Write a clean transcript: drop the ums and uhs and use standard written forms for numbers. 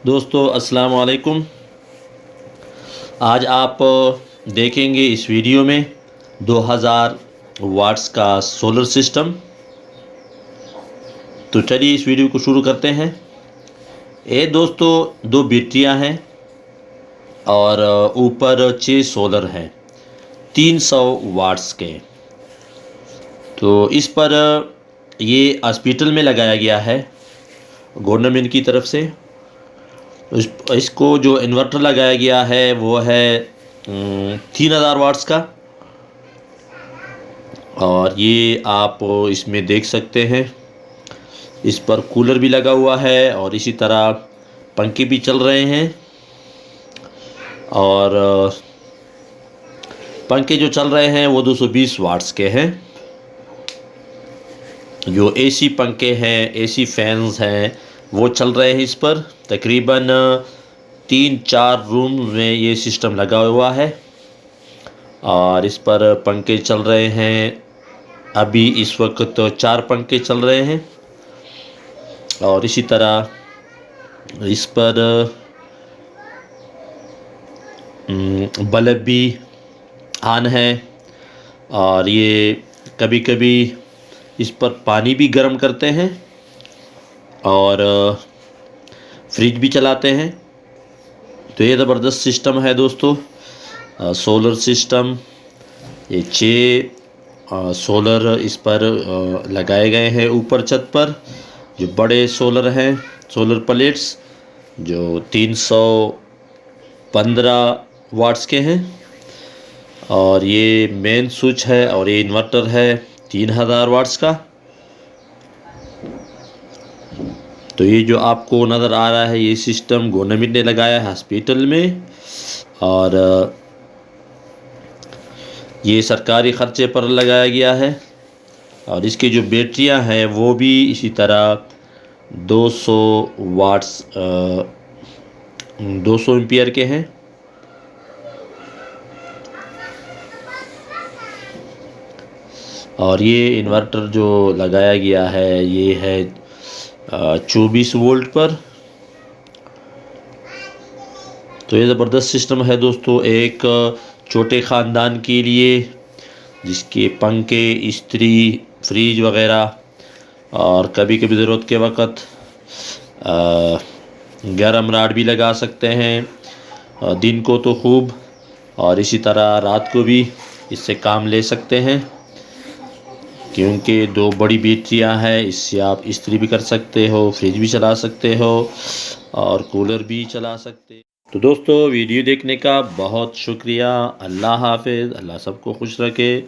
दोस्तों अस्सलाम वालेकुम। आज आप देखेंगे इस वीडियो में 2000 वाट्स का सोलर सिस्टम। तो चलिए इस वीडियो को शुरू करते हैं। ये दोस्तों दो बैटरियां हैं और ऊपर 6 सोलर हैं 300 वाट्स के। तो इस पर ये हॉस्पिटल में लगाया गया है गवर्नमेंट की तरफ से। इसको जो इन्वर्टर लगाया गया है वो है 3000 वाट्स का। और ये आप इसमें देख सकते हैं, इस पर कूलर भी लगा हुआ है और इसी तरह पंखे भी चल रहे हैं। और पंखे जो चल रहे हैं वो 220 वाट्स के हैं। जो एसी पंखे हैं, एसी फैंस हैं, वो चल रहे हैं इस पर। तकरीबन 3-4 रूम में ये सिस्टम लगा हुआ है और इस पर पंखे चल रहे हैं। अभी इस वक्त 4 पंखे चल रहे हैं और इसी तरह इस पर बल्ब भी ऑन है। और ये कभी कभी इस पर पानी भी गर्म करते हैं और फ्रिज भी चलाते हैं। तो ये ज़बरदस्त सिस्टम है दोस्तों, सोलर सिस्टम। ये 6 सोलर इस पर लगाए गए हैं ऊपर छत पर। जो बड़े सोलर हैं, सोलर प्लेट्स, जो 315 वाट्स के हैं। और ये मेन स्विच है और ये इन्वर्टर है 3000 वाट्स का। तो ये जो आपको नज़र आ रहा है ये सिस्टम गवर्नमेंट ने लगाया है हॉस्पिटल में और ये सरकारी ख़र्चे पर लगाया गया है। और इसकी जो बैटरियां हैं वो भी इसी तरह 200 वाट्स 200 एम्पियर के हैं। और ये इन्वर्टर जो लगाया गया है ये है 24 वोल्ट पर। तो ये ज़बरदस्त सिस्टम है दोस्तों, एक छोटे ख़ानदान के लिए जिसके पंखे, इस्त्री, फ्रीज वग़ैरह और कभी कभी ज़रूरत के वक़्त गर्म राड भी लगा सकते हैं दिन को तो खूब, और इसी तरह रात को भी इससे काम ले सकते हैं। क्योंकि 2 बड़ी बैटरियां हैं, इससे आप इस्त्री भी कर सकते हो, फ्रिज भी चला सकते हो और कूलर भी चला सकते हो। तो दोस्तों वीडियो देखने का बहुत शुक्रिया। अल्लाह हाफ़िज़। अल्लाह सबको खुश रखे।